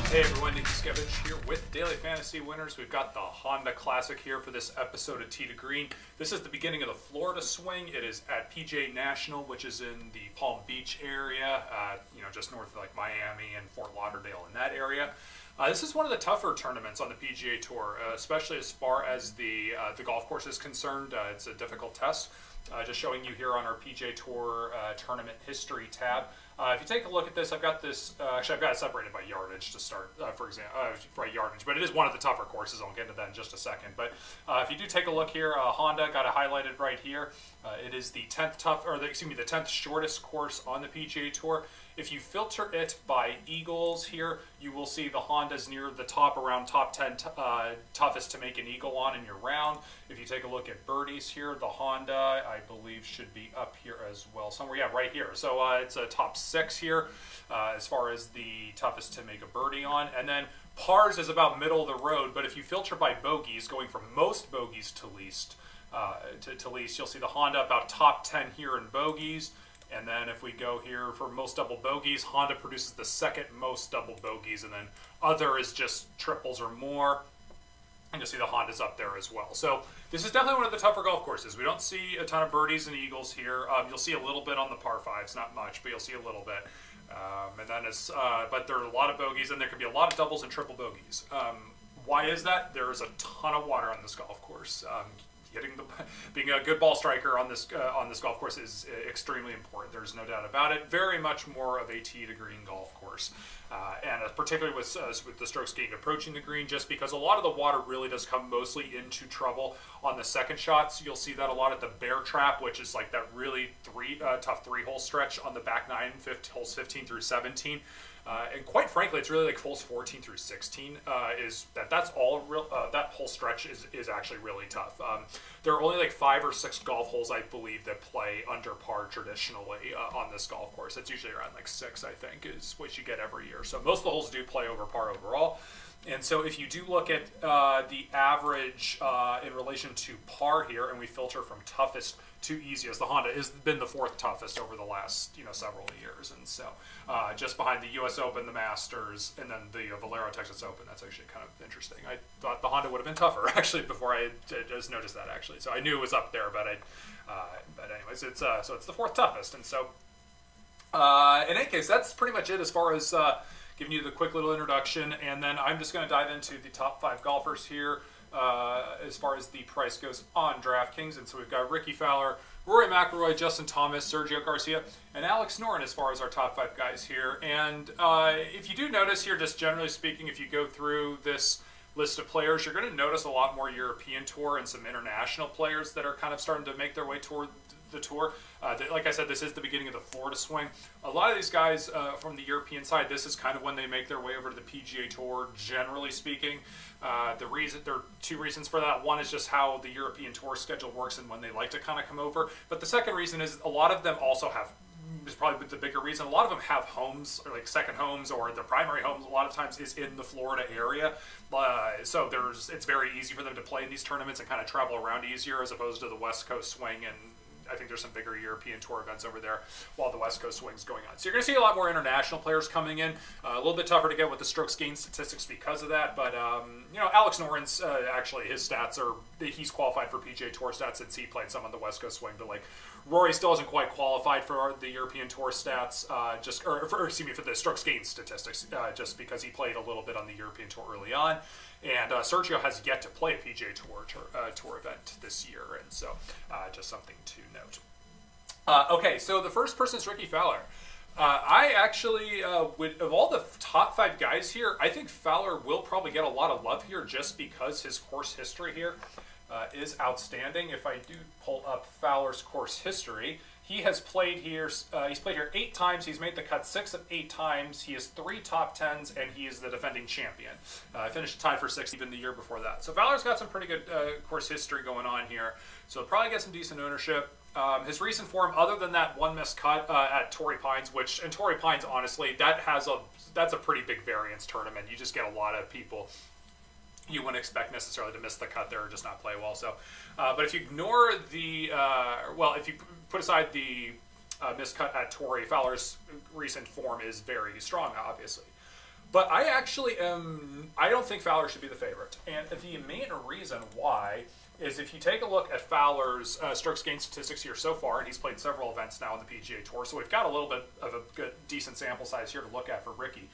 Hey everyone, Nicky Skevich here with Daily Fantasy Winners. We've got the Honda Classic here for this episode of Tee to Green. This is the beginning of the Florida swing. It is at PGA National, which is in the Palm Beach area, just north of like Miami and Fort Lauderdale in that area. This is one of the tougher tournaments on the PGA Tour, especially as far as the golf course is concerned. It's a difficult test. Just showing you here on our PGA Tour Tournament History tab. If you take a look at this, I've got this, actually I've got it separated by yardage to start, for example, by yardage, but it is one of the tougher courses. I'll get into that in just a second. But if you do take a look here, Honda got it highlighted right here. It is the 10th shortest course on the PGA Tour. If you filter it by eagles here, you will see the Honda's near the top, around top 10 toughest to make an eagle on in your round. If you take a look at birdies here, the Honda, I believe, should be up here as well somewhere. Yeah, right here. So it's a top 6 here as far as the toughest to make a birdie on. And then pars is about middle of the road, but if you filter by bogeys, going from most bogeys to least, you'll see the Honda about top 10 here in bogeys. And then if we go here for most double bogeys, Honda produces the second most double bogeys, and then other is just triples or more. And you'll see the Honda's up there as well. So this is definitely one of the tougher golf courses. We don't see a ton of birdies and eagles here. You'll see a little bit on the par 5s, not much, but you'll see a little bit. But there are a lot of bogeys, and there can be a lot of doubles and triple bogeys. Why is that? There is a ton of water on this golf course. Being a good ball striker on this golf course is extremely important. There's no doubt about it. Very much more of a tee to green golf course, and particularly with the strokes gained approaching the green, just because a lot of the water really does come mostly into trouble on the second shots. You'll see that a lot at the bear trap, which is like that really tough 3-hole stretch on the back 9, holes 15 through 17. And quite frankly, it's really like holes 14 through 16. That's all real. That whole stretch is actually really tough. There are only like 5 or 6 golf holes, I believe, that play under par traditionally on this golf course. It's usually around like 6, I think, is what you get every year. So most of the holes do play over par overall. And so if you do look at the average in relation to par here, and we filter from toughest to easiest, the Honda has been the 4th toughest over the last several years. And so just behind the U.S. Open, the Masters, and then the Valero Texas Open. That's actually kind of interesting. I thought the Honda would have been tougher actually before I just noticed that actually. So I knew it was up there, but anyways, it's so it's the 4th toughest. And so in any case, that's pretty much it as far as giving you the quick little introduction, and then I'm just going to dive into the top 5 golfers here as far as the price goes on DraftKings. And so we've got Rickie Fowler, Rory Mcilroy, Justin Thomas, Sergio Garcia, and Alex Noren as far as our top 5 guys here. And if you do notice here, just generally speaking, if you go through this list of players, you're going to notice a lot more European Tour and some international players that are kind of starting to make their way toward the tour. Like I said, this is the beginning of the Florida swing. A lot of these guys from the European side, this is kind of when they make their way over to the PGA Tour, generally speaking. There are 2 reasons for that. One is just how the European Tour schedule works and when they like to kind of come over. But the second reason is a lot of them also have, is probably the bigger reason, a lot of them have homes, or like second homes, or their primary homes a lot of times is in the Florida area. So it's very easy for them to play in these tournaments and kind of travel around easier as opposed to the West Coast swing, and I think there's some bigger European Tour events over there while the West Coast swing's going on. So you're going to see a lot more international players coming in. A little bit tougher to get with the strokes gained statistics because of that. But, Alex Noren's actually, his stats are, he's qualified for PGA Tour stats since he played some on the West Coast swing. But, like, Rory still hasn't quite qualified for the European Tour stats, for the strokes gained statistics, just because he played a little bit on the European Tour early on. And Sergio has yet to play a PGA Tour event this year, and so just something to note. Okay, so the first person is Rickie Fowler. I actually, of all the top 5 guys here, I think Fowler will probably get a lot of love here just because his course history here is outstanding. If I do pull up Fowler's course history, he has played here. He's played here 8 times. He's made the cut 6 of 8 times. He has 3 top 10s, and he is the defending champion. Finished tied for 6th even the year before that. So Fowler's got some pretty good course history going on here. So he'll probably get some decent ownership. His recent form, other than that one missed cut at Torrey Pines, and Torrey Pines, honestly, that's a pretty big variance tournament. You just get a lot of people you wouldn't expect necessarily to miss the cut there or just not play well. So, but if you ignore if you put aside the miscut at Torrey, Fowler's recent form is very strong, obviously. But I actually am, I don't think Fowler should be the favorite. And the main reason why is if you take a look at Fowler's strokes gained statistics here so far, and he's played several events now on the PGA Tour, so we've got a little bit of a good, decent sample size here to look at for Rickie.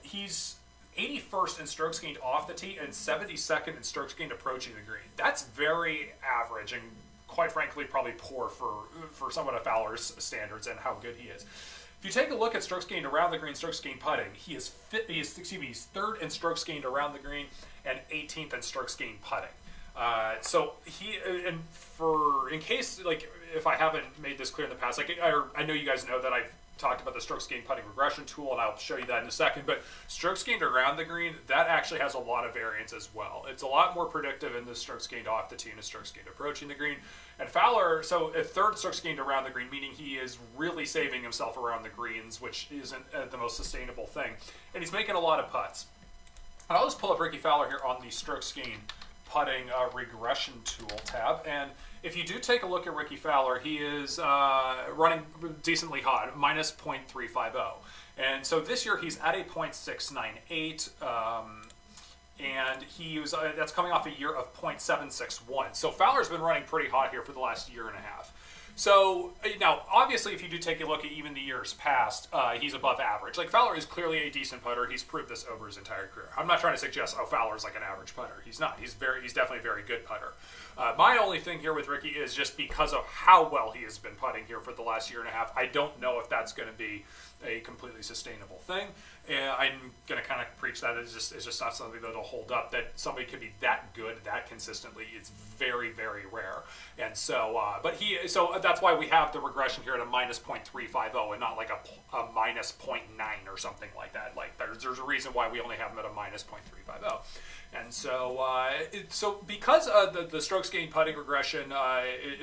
He's 81st in strokes gained off the tee and 72nd in strokes gained approaching the green. That's very average and, quite frankly, probably poor for someone of Fowler's standards and how good he is. If you take a look at strokes gained around the green, strokes gained putting, he's third in strokes gained around the green and 18th in strokes gained putting. So he, and in case, like, if I haven't made this clear in the past, like, I know you guys know that I've talked about the strokes gained putting regression tool, and I'll show you that in a second, but strokes gained around the green, that actually has a lot of variance as well. It's a lot more predictive in the strokes gained off the tee and the strokes gained approaching the green. And Fowler, so a third strokes gained around the green, meaning he is really saving himself around the greens, which isn't the most sustainable thing. And he's making a lot of putts. And I'll just pull up Rickie Fowler here on the strokes gained putting regression tool tab, and if you do take a look at Rickie Fowler, he is running decently hot, minus 0.350. And so this year he's at a 0.698, and he was that's coming off a year of 0.761. So Fowler's been running pretty hot here for the last year and a half. So now, obviously, if you do take a look at even the years past, he's above average. Like, Fowler is clearly a decent putter. He's proved this over his entire career. I'm not trying to suggest, oh, Fowler's like an average putter. He's not. He's definitely a very good putter. My only thing here with Rickie is just because of how well he has been putting here for the last year and a half, I don't know if that's going to be a completely sustainable thing. And I'm going to kind of preach that it's just not something that'll hold up, that somebody could be that good, that consistently. It's very, very rare. And so, so that's why we have the regression here at a minus 0.350 and not like a minus 0.9 or something like that. Like, there's a reason why we only have him at a minus 0.350. And so, so because the strokes gained putting regression,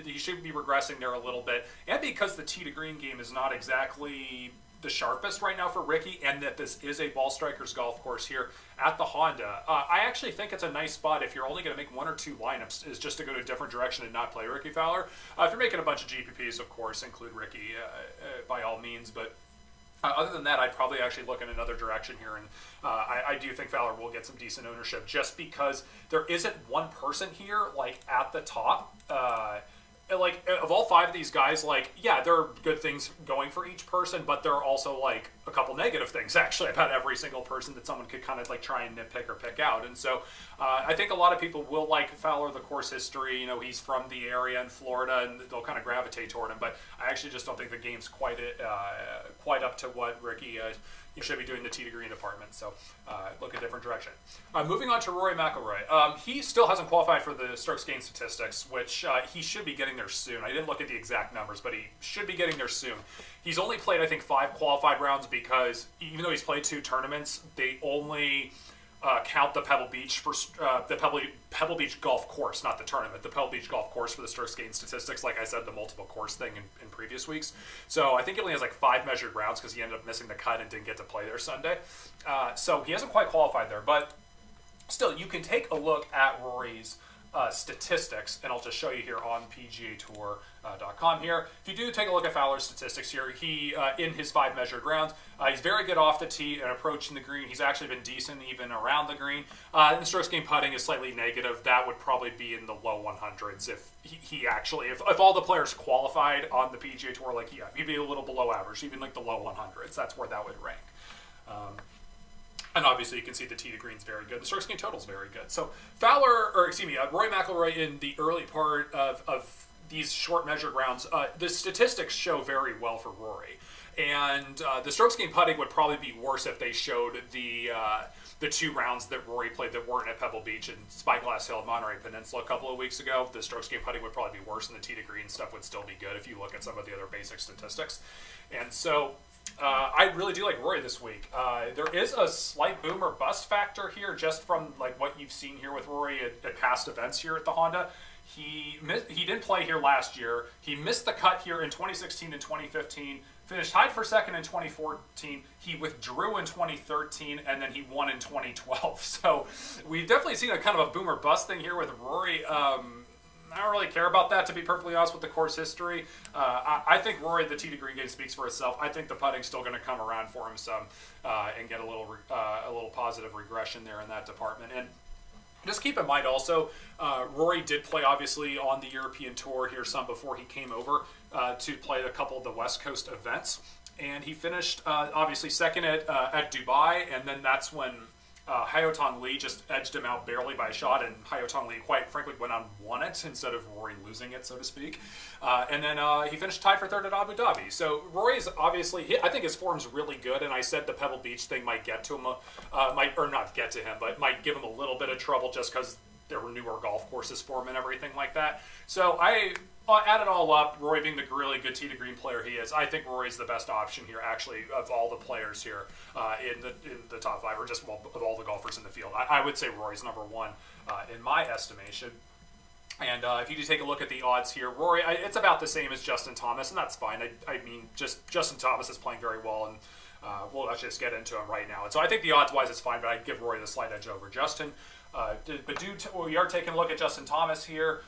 he should be regressing there a little bit, and because the tee to green game is not exactly the sharpest right now for Rickie, and that this is a ball strikers golf course here at the Honda, I actually think it's a nice spot if you're only going to make one or two lineups, is just to go to a different direction and not play Rickie Fowler. If you're making a bunch of GPPs, of course, include Rickie by all means, but other than that, I'd probably actually look in another direction here, and I do think Fowler will get some decent ownership just because there isn't one person here, like, at the top. Like, of all five of these guys, like, yeah, there are good things going for each person, but there are also, like, a couple negative things, actually, about every single person that someone could kind of, like, try and nitpick or pick out. And so I think a lot of people will like Fowler, the course history. You know, he's from the area in Florida, and they'll kind of gravitate toward him. But I actually just don't think the game's quite up to what Rickie should be doing the tee to green department. So look a different direction. Moving on to Rory Mcilroy. He still hasn't qualified for the strokes gained statistics, which he should be getting there soon. I didn't look at the exact numbers, but he should be getting there soon. He's only played, I think, 5 qualified rounds because even though he's played 2 tournaments, they only count the Pebble Beach for the Pebble Beach golf course, not the tournament. The Pebble Beach golf course for the strokes gained statistics. Like I said, the multiple course thing in previous weeks. So I think he only has like 5 measured rounds because he ended up missing the cut and didn't get to play there Sunday. So he hasn't quite qualified there, but still, you can take a look at Rory's statistics, and I'll just show you here on PGAtour.com here. If you do take a look at Fowler's statistics here, he, in his 5 measured rounds, he's very good off the tee and approaching the green. He's actually been decent even around the green. And the strokes gained putting is slightly negative. That would probably be in the low 100s if he actually, if all the players qualified on the PGA Tour, like, yeah, he'd be a little below average, even like the low 100s. That's where that would rank. And obviously, you can see the tee to green's very good. The strokes gained total's very good. So Rory Mcilroy in the early part of these short measured rounds, the statistics show very well for Rory. And the strokes gained putting would probably be worse if they showed the 2 rounds that Rory played that weren't at Pebble Beach and Spyglass Hill and Monterey Peninsula a couple of weeks ago. The strokes gained putting would probably be worse, and the tee to green stuff would still be good if you look at some of the other basic statistics. And so I really do like Rory this week. There is a slight boom or bust factor here just from like what you've seen here with Rory at past events here at the Honda. He didn't play here last year. He missed the cut here in 2016 and 2015. Finished tied for second in 2014. He withdrew in 2013, and then he won in 2012. So we've definitely seen a kind of a boom or bust thing here with Rory. I don't really care about that, to be perfectly honest, with the course history. I think Rory, the tee to green game speaks for itself. I think the putting's still going to come around for him some and get a little positive regression there in that department. And just keep in mind also, Rory did play obviously on the European Tour here some before he came over to play a couple of the West Coast events. And he finished obviously second at Dubai, and then that's when Haotong Li just edged him out barely by a shot, and Haotong Li, quite frankly, went on won it instead of Rory losing it, so to speak. And then he finished tied for third at Abu Dhabi. So Rory's obviously, I think his form's really good, and I said the Pebble Beach thing might get to him, or not get to him, but might give him a little bit of trouble just because there were newer golf courses for him and everything like that. So I add it all up, Rory being the really good tee to green player he is, I think Rory's the best option here, actually, of all the players here in the top five, or just of all the golfers in the field. I would say Rory's number one in my estimation. And if you do take a look at the odds here, Rory, it's about the same as Justin Thomas, and that's fine. I mean, just Justin Thomas is playing very well, and we'll actually just get into him right now. And so I think the odds-wise it's fine, but I'd give Rory the slight edge over Justin. We are taking a look at Justin Thomas here.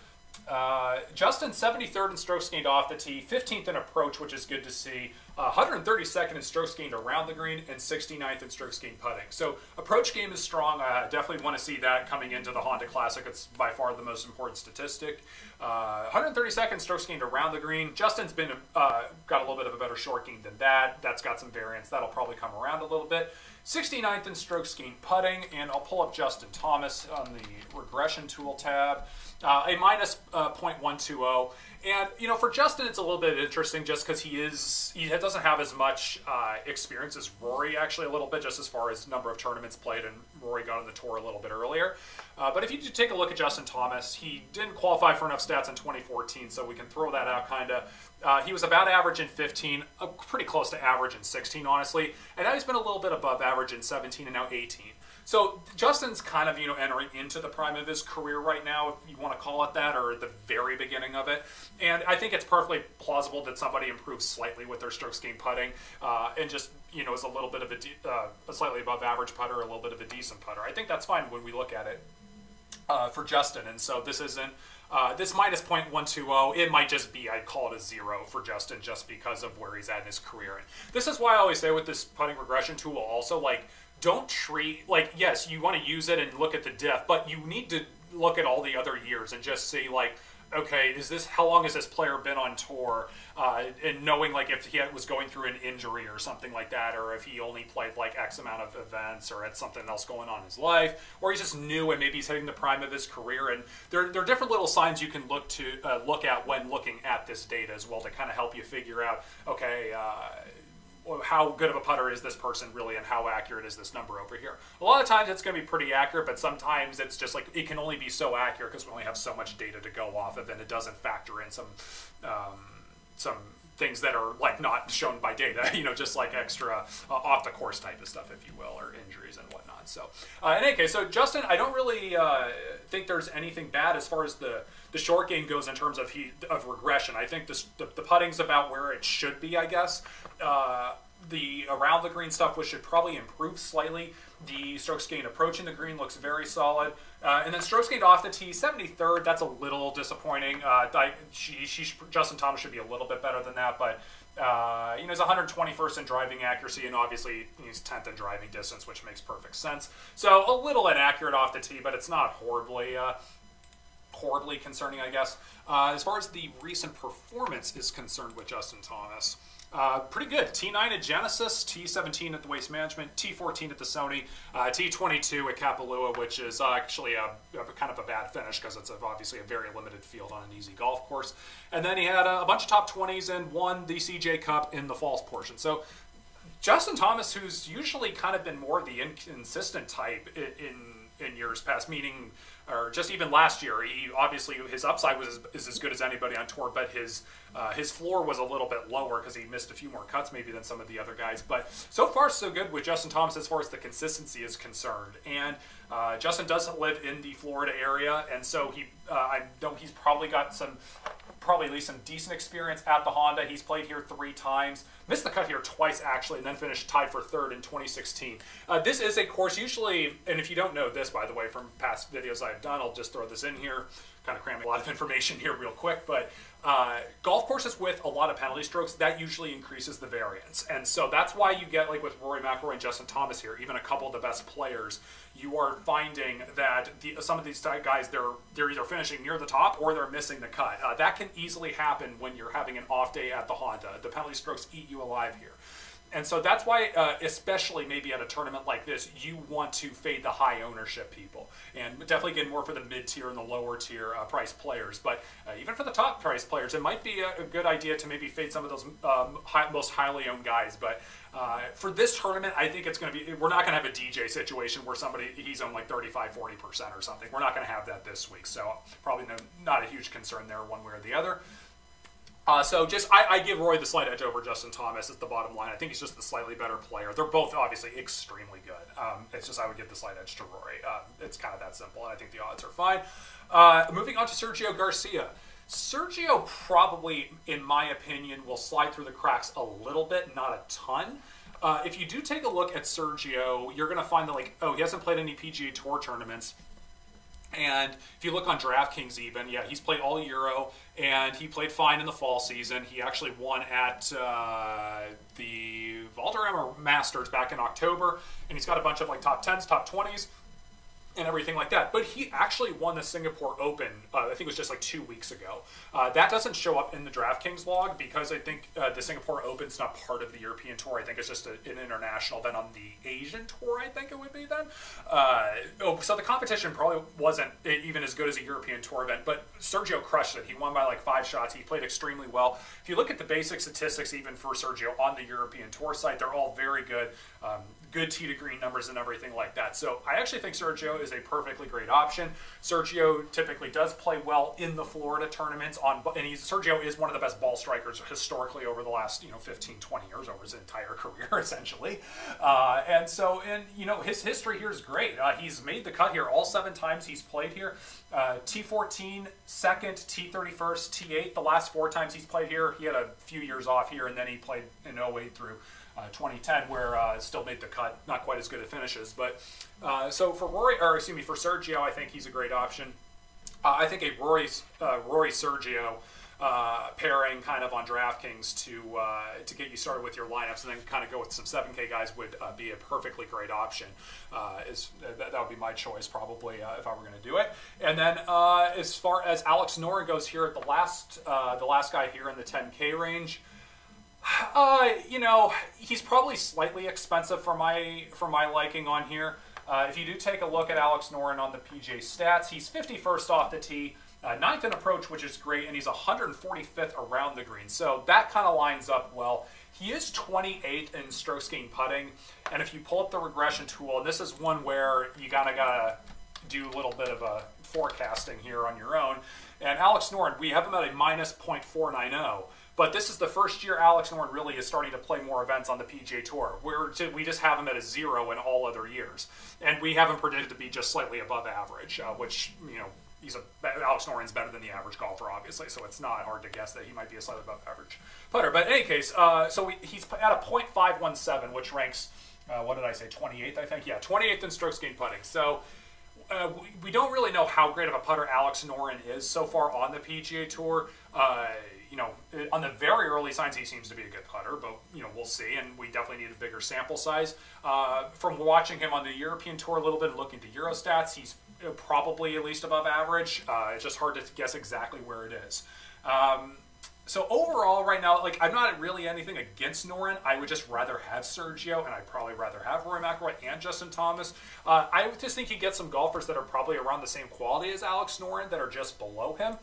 Justin 73rd in strokes gained off the tee, 15th in approach, which is good to see, 132nd in strokes gained around the green, and 69th in strokes gained putting. So approach game is strong. I definitely want to see that coming into the Honda Classic. It's by far the most important statistic. 132nd strokes gained around the green. Justin's been got a little bit of a better short game than that. That's got some variance. That'll probably come around a little bit. 69th in strokes gained putting, and I'll pull up Justin Thomas on the regression tool tab. A minus 0.120. And, you know, for Justin, it's a little bit interesting just because he doesn't have as much experience as Rory, actually, a little bit, just as far as number of tournaments played, and Rory got on the tour a little bit earlier. But if you do take a look at Justin Thomas, he didn't qualify for enough stats in 2014, so we can throw that out kind of. He was about average in 15, pretty close to average in 16, honestly. And now he's been a little bit above average in 17 and now 18. So Justin's kind of, entering into the prime of his career right now, if you want to call it that, or at the very beginning of it. And I think it's perfectly plausible that somebody improves slightly with their strokes gained putting and just, is a little bit of a slightly above average putter, a little bit of a decent putter. I think that's fine when we look at it for Justin. And so this isn't, this minus 0.120, it might just be, I'd call it a 0 for Justin just because of where he's at in his career. And this is why I always say with this putting regression tool also, don't treat, yes, you want to use it and look at the diff, but you need to look at all the other years and just see, okay, how long has this player been on tour? And knowing, if he was going through an injury or something like that, or if he only played, X amount of events, or had something else going on in his life, or he's just new and maybe he's hitting the prime of his career. And there are different little signs you can look at when looking at this data as well to kind of help you figure out, okay, how good of a putter is this person really, and how accurate is this number over here? A lot of times it's going to be pretty accurate, but sometimes it's just it can only be so accurate because we only have so much data to go off of, and it doesn't factor in some things that are not shown by data, just extra off the course type of stuff, if you will, or injuries and whatnot. So in any case, so Justin, I don't really think there's anything bad as far as the short game goes in terms of regression. I think the putting's about where it should be, I guess. The around the green stuff, which should probably improve slightly. The strokes gained approaching the green looks very and then strokes gained off the tee, 73rd. That's a little disappointing. Justin Thomas should be a little bit better than that, but he's 121st in driving accuracy, and obviously he's 10th in driving distance, which makes perfect sense. So a little inaccurate off the tee, but it's not horribly concerning, I guess. As far as the recent performance is concerned with Justin Thomas, pretty good. T9 at Genesis, T17 at the Waste Management, T14 at the Sony, T22 at Kapalua, which is actually a kind of a bad finish because it's obviously a very limited field on an easy golf course. And then he had a bunch of top 20s and won the CJ Cup in the falls portion. So Justin Thomas, who's usually kind of been more of the inconsistent type in years past, meaning, or just even last year, obviously his upside is as good as anybody on tour, but his floor was a little bit lower because he missed a few more cuts maybe than some of the other guys. But so far so good with Justin Thomas as far as the consistency is concerned. And Justin doesn't live in the Florida area, and so I know he's probably got at least some decent experience at the Honda. He's played here 3 times, missed the cut here twice actually, and then finished tied for 3rd in 2016. This is a course usually, and if you don't know this, by the way, from past videos I've I've done. I'll just throw this in here, kind of cramming a lot of information here real quick, but golf courses with a lot of penalty strokes, that usually increases the variance. And so that's why you get, like with Rory McIlroy and Justin Thomas here, even a couple of the best players, you are finding that some of these guys, they're either finishing near the top or they're missing the cut. That can easily happen when you're having an off day at the Honda. The penalty strokes eat you alive here. And so that's why, especially maybe at a tournament like this, you want to fade the high ownership people. And definitely get more for the mid-tier and the lower-tier price players. But even for the top price players, it might be a good idea to maybe fade some of those most highly owned guys. But for this tournament, I think it's going to be, we're not going to have a DJ situation where he's owned like 35, 40% or something. We're not going to have that this week. So probably not a huge concern there one way or the other. So I give Rory the slight edge over Justin Thomas is the bottom line. I think he's just the slightly better player. They're both obviously extremely good. It's just I would give the slight edge to Rory. It's kind of that simple, and I think the odds are fine. Moving on to Sergio Garcia. Sergio probably, in my opinion, will slide through the cracks a little bit, not a ton. If you do take a look at Sergio, you're going to find that, he hasn't played any PGA Tour tournaments. And if you look on DraftKings even, yeah, he's played all Euro, and he played fine in the fall season. He actually won at the Valderrama Masters back in October, and he's got a bunch of top 10s, top 20s, and everything like that. But he actually won the Singapore Open, I think it was just 2 weeks ago. That doesn't show up in the DraftKings log because I think the Singapore Open's not part of the European Tour. I think it's just an international. Then on the Asian Tour, I think it would be then. So the competition probably wasn't even as good as a European Tour event, but Sergio crushed it. He won by 5 shots. He played extremely well. If you look at the basic statistics even for Sergio on the European Tour site, they're all very good. Good tee to green numbers and everything like that. So I actually think Sergio is a perfectly great option. Sergio typically does play well in the Florida tournaments, Sergio is one of the best ball strikers historically over the last 15, 20 years, over his entire career essentially. His history here is great. He's made the cut here all 7 times he's played here. T14, second, T31st, T8. The last 4 times he's played here, he had a few years off here, and then he played in 08 through 2010, where still made the cut. Not quite as good at finishes, but so for for Sergio, I think he's a great option. I think a Rory Sergio pairing kind of on DraftKings to get you started with your lineups, and then kind of go with some 7K guys would be a perfectly great option. That would be my choice probably if I were going to do it. And then as far as Alex Noren goes here at the last guy here in the 10K range. He's probably slightly expensive for my liking on here. If you do take a look at Alex Noren on the PGA stats, he's 51st off the tee, 9th in approach, which is great, and he's 145th around the green. So that kind of lines up well. He is 28th in strokes gained putting, and if you pull up the regression tool, and this is one where you gotta do a little bit of a forecasting here on your own. And Alex Noren, we have him at a minus 0.490. But this is the first year Alex Noren really is starting to play more events on the PGA Tour. We just have him at a 0 in all other years. And we have him predicted to be just slightly above average, which, Alex Noren's better than the average golfer, obviously, so it's not hard to guess that he might be a slightly above average putter. But in any case, he's at a .517, which ranks, 28th, I think? Yeah, 28th in strokes gained putting. So we don't really know how great of a putter Alex Noren is so far on the PGA Tour. On the very early signs, he seems to be a good putter, but, we'll see, and we definitely need a bigger sample size. From watching him on the European Tour a little bit and looking at the Euro stats, he's probably at least above average. It's just hard to guess exactly where it is. So overall, right now, I'm not really anything against Noren. I would just rather have Sergio, and I'd probably rather have Rory McIlroy and Justin Thomas. I just think you get some golfers that are probably around the same quality as Alex Noren that are just below him.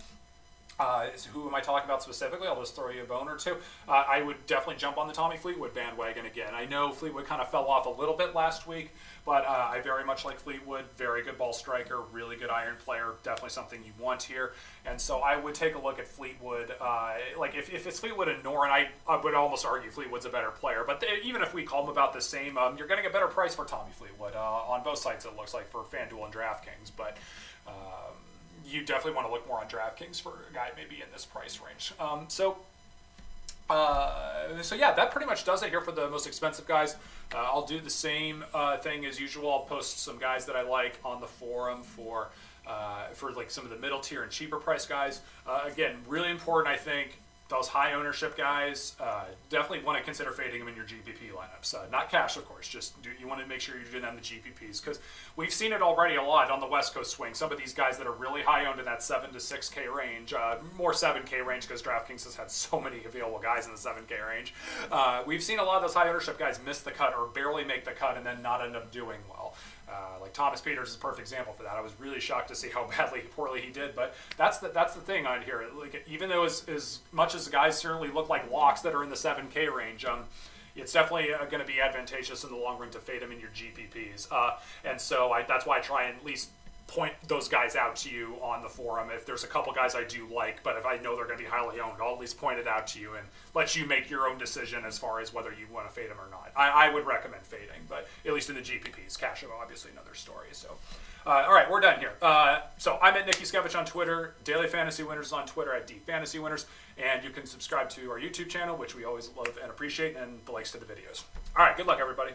Who am I talking about specifically? I'll just throw you a bone or two. I would definitely jump on the Tommy Fleetwood bandwagon again. I know Fleetwood kind of fell off a little bit last week, but I very much like Fleetwood. Very good ball striker, really good iron player. Definitely something you want here. And so I would take a look at Fleetwood. If it's Fleetwood and Noren, I would almost argue Fleetwood's a better player. But even if we call them about the same, you're getting a better price for Tommy Fleetwood on both sites, it looks like, for FanDuel and DraftKings. But you definitely want to look more on DraftKings for a guy maybe in this price range. So So yeah, that pretty much does it here for the most expensive guys. I'll do the same thing as usual. I'll post some guys that I like on the forum for like some of the middle tier and cheaper price guys. Again, really important, I think. Those high ownership guys, definitely want to consider fading them in your GPP lineups. Not cash, of course. You want to make sure you're doing them in the GPPs, because we've seen it already a lot on the West Coast swing. Some of these guys that are really high owned in that 7 to 6K range, more 7K range, because DraftKings has had so many available guys in the 7K range. We've seen a lot of those high ownership guys miss the cut or barely make the cut and then not end up doing well. Like Thomas Peters is a perfect example for that. I was really shocked to see how poorly he did, but that's the thing on here. Like, even though as much as the guys certainly look like locks that are in the 7K range, it's definitely going to be advantageous in the long run to fade them in your GPPs. And so that's why I try and at least point those guys out to you on the forum. If there's a couple guys I do like, but if I know they're going to be highly owned, I'll at least point it out to you and let you make your own decision as far as whether you want to fade them or not. I would recommend fading, but at least in the GPPs. Cash is obviously another story. So, all right, we're done here. So I'm at Nicky Skevich on Twitter. Daily Fantasy Winners is on Twitter at DFSnerd, and you can subscribe to our YouTube channel, which we always love and appreciate, and the links to the videos. All right, good luck, everybody.